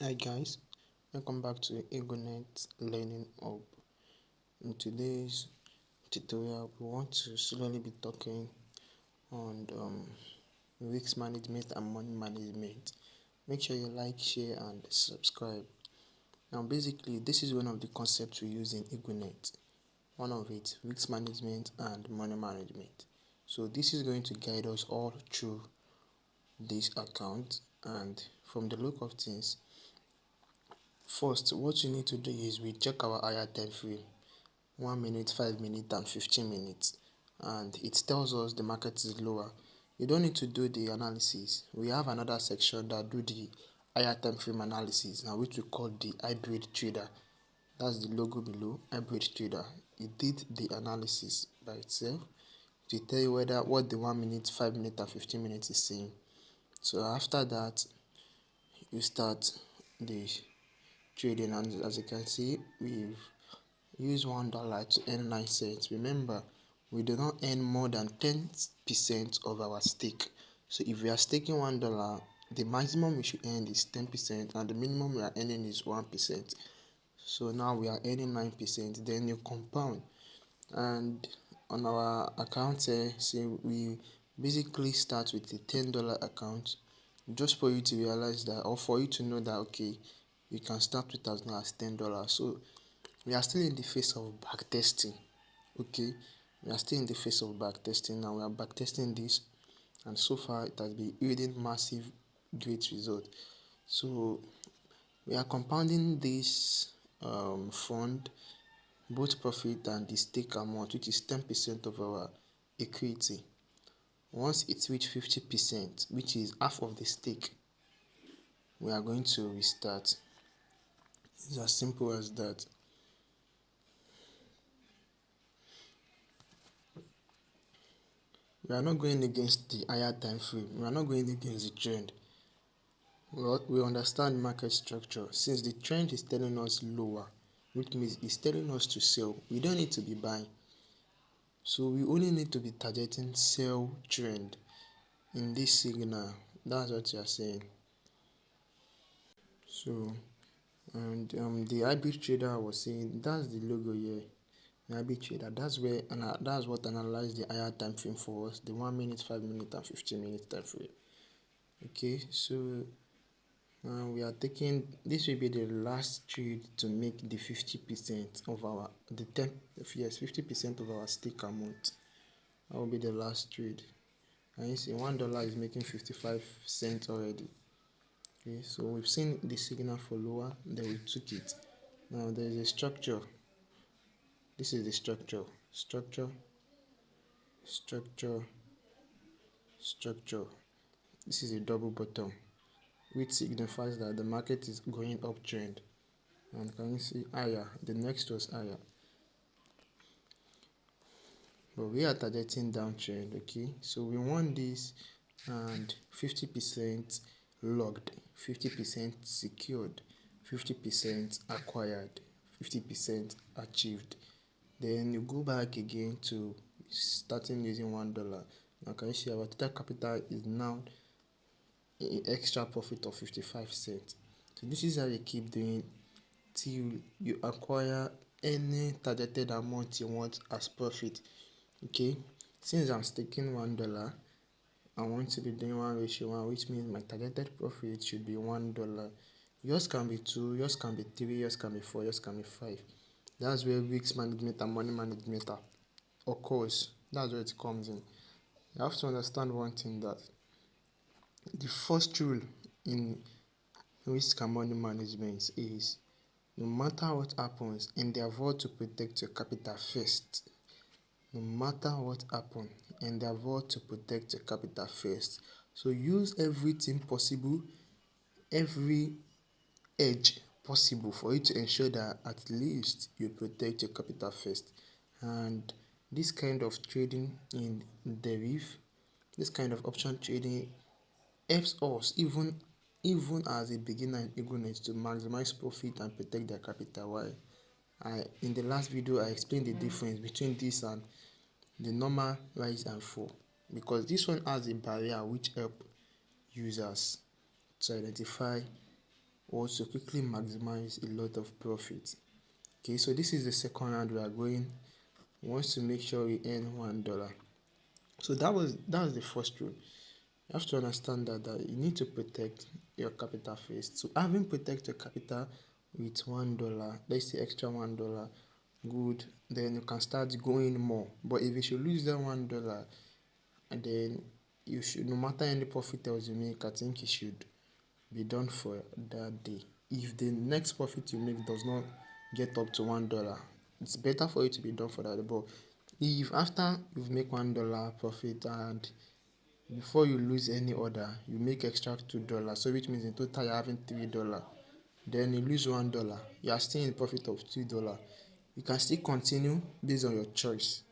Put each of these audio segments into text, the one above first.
Hi guys, welcome back to Eaglenet Learning Hub. In today's tutorial, we want to slowly be talking on risk management and money management. Make sure you like, share, and subscribe. Now, basically, this is one of the concepts we use in Eaglenet. One of it, risk management and money management. So this is going to guide us all through this account, and from the look of things, first, what you need to do is we check our higher time frame, 1 minute, 5 minutes, and 15 minutes, and it tells us the market is lower. You don't need to do the analysis. We have another section that do the higher time frame analysis, and which we call the hybrid trader. That's the logo below, hybrid trader. It did the analysis by itself to tell you whether what the 1 minute, 5 minutes, and 15 minutes is saying. So after that, you start the trading, and as you can see, we've used $1 to earn 9 cents. Remember, we do not earn more than 10% of our stake. So if we are staking $1, the maximum we should earn is 10%, and the minimum we are earning is 1%. So now we are earning 9%. Then you compound, and on our account here, see, we basically start with a $10 account, just for you to realize that, or for you to know that, okay, you can start with as low as $10. So we are still in the phase of back testing. Okay, we are still in the phase of back testing. Now we are back testing this, and so far it has been yielding massive great result. So we are compounding this fund, both profit and the stake amount, which is 10% of our equity. Once it reaches 50%, which is half of the stake, we are going to restart. It's as simple as that. We are not going against the higher time frame. We are not going against the trend. We understand market structure. Since the trend is telling us lower, which means it's telling us to sell, we don't need to be buying. So we only need to be targeting sell trend in this signal. That's what you are saying. So, and the hybrid trader was saying, that's the logo here. The hybrid trader, that's where, and that's what analyze the higher time frame for us, the 1 minute, 5 minute, and 15 minute time frame. Okay, so we are taking, this will be the last trade to make the 50% of our, the 10, yes, 50% of our stake amount. That will be the last trade. And you see, $1 is making 55 cents already. Okay, so we've seen the signal for lower, then we took it. Now there is a structure. This is the structure. Structure, structure, structure. This is a double bottom, which signifies that the market is going uptrend. And can you see higher? The next was higher. But we are targeting downtrend, okay? So we want this, and 50% logged, 50% secured, 50% acquired, 50% achieved. Then you go back again to starting using $1. Now can you see our total capital is now an extra profit of 55 cents. So this is how you keep doing till you acquire any targeted amount you want as profit. Okay, since I'm staking $1, I want to be doing 1:1, which means my targeted profit should be $1. Yours can be 2, yours can be 3, yours can be 4, yours can be 5. That's where risk management and money management occurs. That's where it comes in. You have to understand one thing, that the first rule in risk and money management is, no matter what happens, endeavor to protect your capital first. No matter what happens, endeavor to protect your capital first. So use everything possible, every edge possible for you to ensure that at least you protect your capital first. And this kind of trading in Deriv, this kind of option trading helps us even as a beginner in Eaglenet to maximize profit and protect their capital. Why? In the last video I explained the difference between this and the normal rise and fall, because this one has a barrier which help users to identify or to quickly maximize a lot of profit. Okay, so this is the second round we are going. We want to make sure we earn $1. So that was the first rule. You have to understand that you need to protect your capital first. So having protect your capital with $1, let's say extra $1, good, then you can start going more. But if you should lose that $1, and then you should, no matter any profit else you make, I think it should be done for that day. If the next profit you make does not get up to $1, it's better for it to be done for that day. But if after you've make $1 profit and before you lose any order you make extra $2, so which means in total you're having $3, then you lose $1, you are still in profit of $2. You can still continue based on your choice.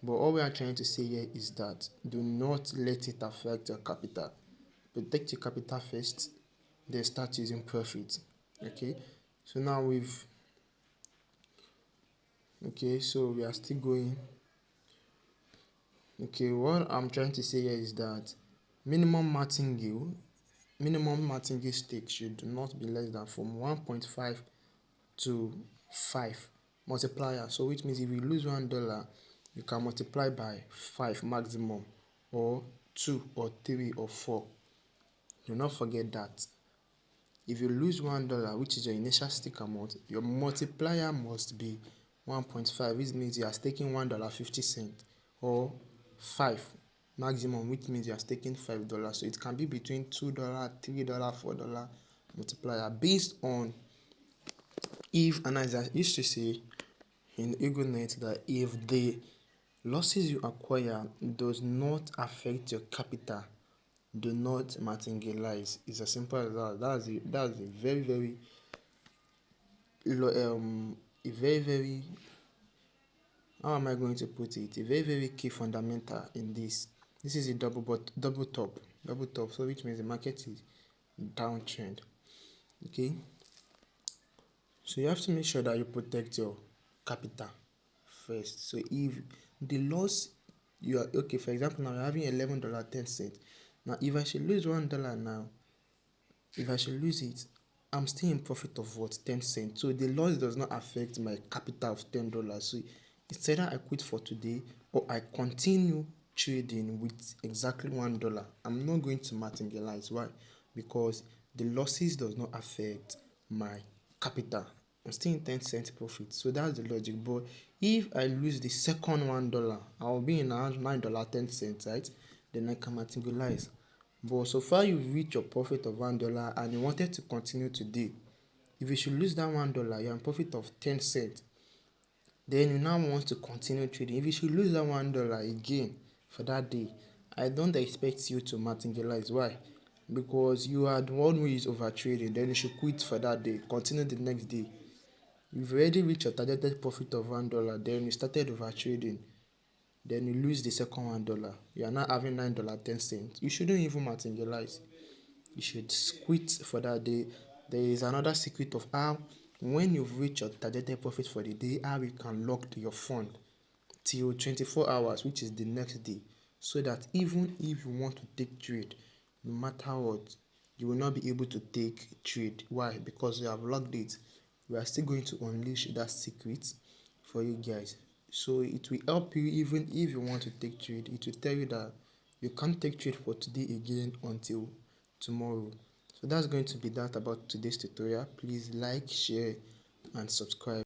But all we are trying to say here is that do not let it affect your capital. Protect your capital first, then start using profit. Okay, so now so we are still going. Okay, what I'm trying to say here is that minimum martingale stake should not be less than from 1.5 to 5 multiplier. So which means if you lose $1, you can multiply by 5 maximum, or 2 or 3 or 4. Do not forget that. If you lose $1, which is your initial stake amount, your multiplier must be 1.5, which means you are staking $1.50, or 5 maximum, which means you are staking $5. So it can be between $2, $3, $4 multiplier based on if, and as I used to say in Eaglenet, that if the losses you acquire does not affect your capital, do not martingalize. It's as simple as that. That's a very how am I going to put it? A very key fundamental in this. This is a double top. So which means the market is downtrend. Okay. So you have to make sure that you protect your capital first. So if the loss you are okay, for example, now you're having $11.10. Now if I should lose $1 now, if I should lose it, I'm still in profit of what? 10 cents. So the loss does not affect my capital of $10. So it's either I quit for today or I continue trading with exactly $1. I'm not going to martingalize. Why? Because the losses does not affect my capital. I'm still in 10 cents profit. So that's the logic. But if I lose the second $1, I'll be in around $9.10, right? Then I can martingalize. But so far you've reached your profit of $1 and you wanted to continue today. If you should lose that $1, you're in profit of 10 cents. Then you now want to continue trading. If you should lose that $1 again for that day, I don't expect you to martingalize. Why? Because you had one way is over trading, then you should quit for that day, continue the next day. You've already reached your targeted profit of $1, then you started over trading. Then you lose the second $1. You are now having $9.10. You shouldn't even martingalize. You should quit for that day. There is another secret of how, when you've reached your targeted profit for the day, how you can lock your fund till 24 hours, which is the next day, so that even if you want to take trade, no matter what, you will not be able to take trade. Why? Because you have locked it. We are still going to unleash that secret for you guys, so it will help you. Even if you want to take trade, it will tell you that you can't take trade for today again until tomorrow. So that's going to be that about today's tutorial. Please like, share and subscribe.